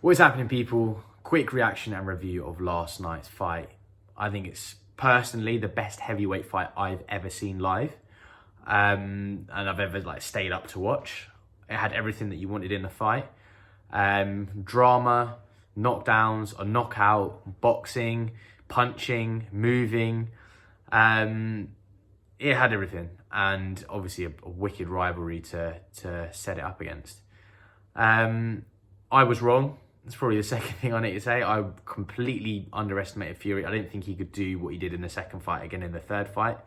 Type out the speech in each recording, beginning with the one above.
What is happening, people? Quick reaction and review of last night's fight. I think it's personally the best heavyweight fight I've ever seen live, and I've ever stayed up to watch. It had everything that you wanted in the fight: drama, knockdowns, a knockout, boxing, punching, moving. It had everything, and obviously a wicked rivalry to set it up against. I was wrong. That's probably the second thing I need to say. I completely underestimated Fury. I didn't think he could do what he did in the second fight again in the third fight.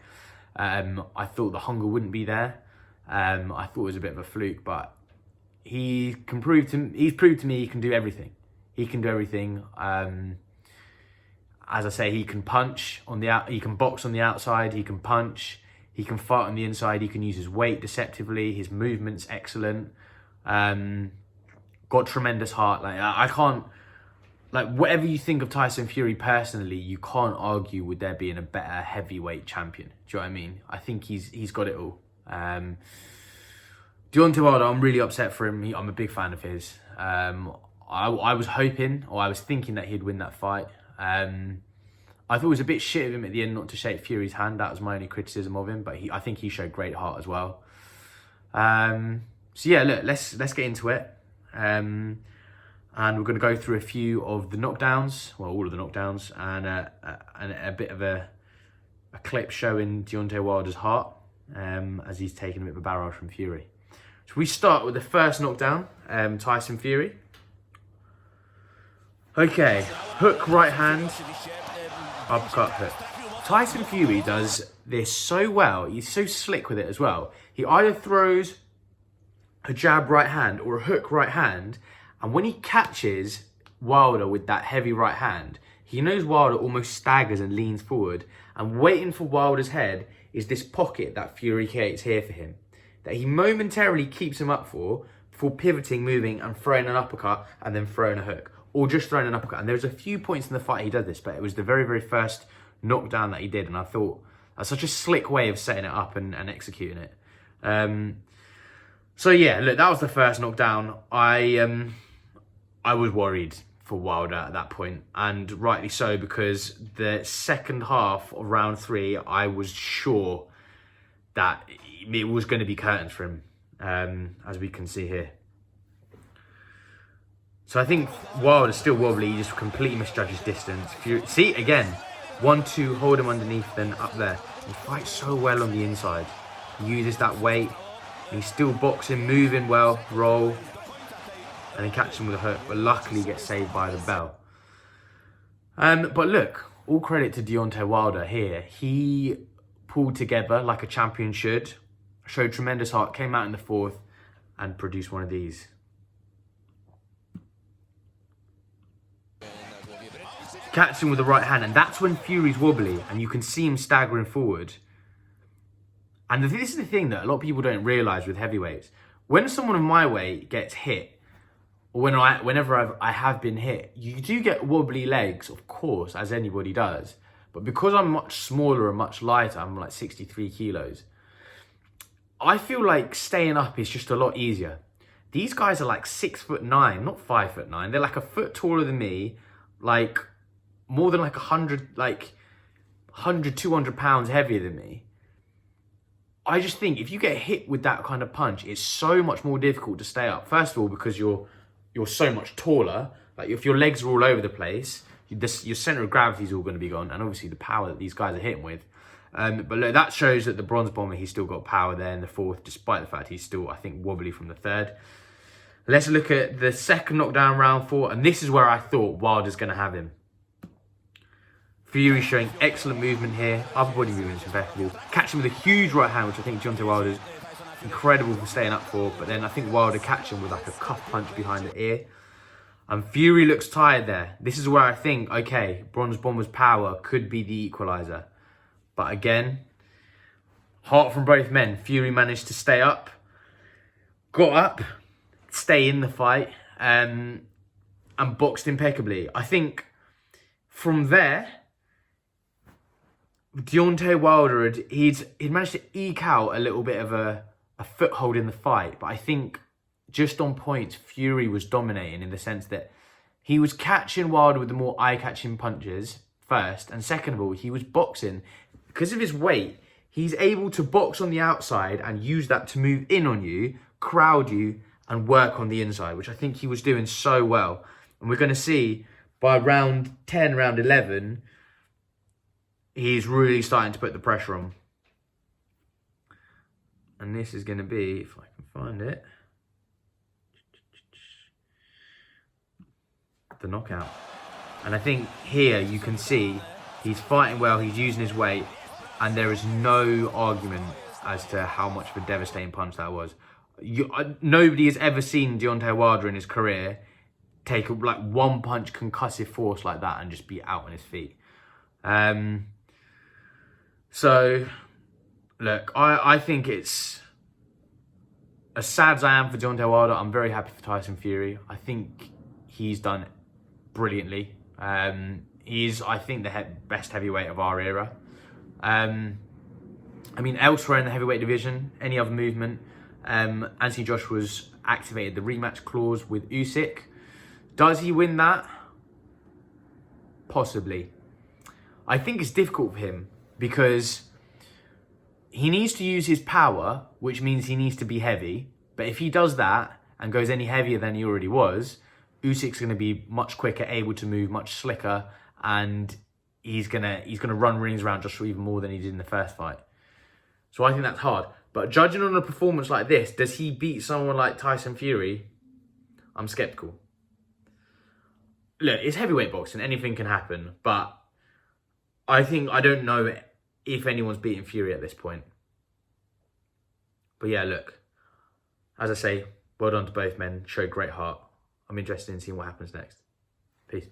I thought the hunger wouldn't be there. I thought it was a bit of a fluke, but he's proved to me he can do everything. He can do everything. As I say, he can punch on the out. He can box on the outside. He can punch. He can fight on the inside. He can use his weight deceptively. His movement's excellent. Got tremendous heart. I can't, whatever you think of Tyson Fury personally, you can't argue with there being a better heavyweight champion. Do you know what I mean? I think he's got it all. Deontay Wilder, I'm really upset for him. I'm a big fan of his. I was hoping, or I was thinking that he'd win that fight. I thought it was a bit shit of him at the end not to shake Fury's hand. That was my only criticism of him, but I think he showed great heart as well. So yeah, look, let's get into it. And we're going to go through a few of the knockdowns, well, all of the knockdowns, and a bit of a clip showing Deontay Wilder's heart as he's taking a bit of a barrage from Fury. So we start with the first knockdown, Tyson Fury. Okay, hook, right hand, uppercut, hook. Tyson Fury does this so well. He's so slick with it as well. He either throws a jab right hand or a hook right hand, and when he catches Wilder with that heavy right hand, he knows Wilder almost staggers and leans forward, and waiting for Wilder's head is this pocket that Fury creates here for him, that he momentarily keeps him up for, before pivoting, moving, and throwing an uppercut, and then throwing a hook, or just throwing an uppercut. And there's a few points in the fight he does this, but it was the very, very first knockdown that he did, and I thought that's such a slick way of setting it up and executing it. So yeah, look, that was the first knockdown. I was worried for Wilder at that point, and rightly so, because the second half of round 3, I was sure that it was going to be curtains for him, as we can see here. So I think Wilder's still wobbly. He just completely misjudges distance. See, again, 1-2, hold him underneath, then up there. He fights so well on the inside. He uses that weight. He's still boxing, moving well, roll, and then catch him with a hook, but luckily gets saved by the bell. But look, all credit to Deontay Wilder here. He pulled together like a champion should, showed tremendous heart, came out in the 4th, and produced one of these. Catch him with the right hand, and that's when Fury's wobbly, and you can see him staggering forward. And this is the thing that a lot of people don't realise with heavyweights. When someone of my weight gets hit, or whenever I have been hit, you do get wobbly legs, of course, as anybody does. But because I'm much smaller and much lighter, I'm like 63 kilos, I feel like staying up is just a lot easier. These guys are like 6'9", not 5'9". They're like a foot taller than me, like more than like 100, 200 pounds heavier than me. I just think if you get hit with that kind of punch, it's so much more difficult to stay up. First of all, because you're so much taller. Like if your legs are all over the place, your center of gravity is all going to be gone, and obviously the power that these guys are hitting with. But look, that shows that the Bronze Bomber, he's still got power there in the 4th, despite the fact he's still, I think, wobbly from the 3rd. Let's look at the second knockdown, round 4, and this is where I thought Wilder's going to have him. Fury showing excellent movement here. Upper body movement is impeccable. Catching with a huge right hand, which I think Deontay Wilder's incredible for staying up for. But then I think Wilder catch him with like a cuff punch behind the ear. And Fury looks tired there. This is where I think, okay, Bronze Bomber's power could be the equaliser. But again, heart from both men. Fury managed to stay up, got up, stay in the fight, and boxed impeccably. I think from there, Deontay Wilder, he'd managed to eke out a little bit of a foothold in the fight. But I think just on points, Fury was dominating in the sense that he was catching Wilder with the more eye-catching punches first. And second of all, he was boxing. Because of his weight, he's able to box on the outside and use that to move in on you, crowd you, and work on the inside, which I think he was doing so well. And we're going to see by round 10, round 11, he's really starting to put the pressure on. And this is going to be, if I can find it, the knockout. And I think here you can see he's fighting well, he's using his weight, and there is no argument as to how much of a devastating punch that was. Nobody has ever seen Deontay Wilder in his career take like one punch concussive force like that and just be out on his feet. So, look, I think it's, as sad as I am for Deontay Wilder, I'm very happy for Tyson Fury. I think he's done brilliantly. He's, I think, the best heavyweight of our era. I mean, elsewhere in the heavyweight division, any other movement, Anthony Joshua's activated the rematch clause with Usyk. Does he win that? Possibly. I think it's difficult for him because he needs to use his power, which means he needs to be heavy. But if he does that and goes any heavier than he already was, Usyk's going to be much quicker, able to move, much slicker, and he's gonna run rings around Joshua even more than he did in the first fight. So I think that's hard. But judging on a performance like this, does he beat someone like Tyson Fury? I'm skeptical. Look, it's heavyweight boxing. Anything can happen. But I don't know if anyone's beating Fury at this point. But yeah, look. As I say, well done to both men. Showed great heart. I'm interested in seeing what happens next. Peace.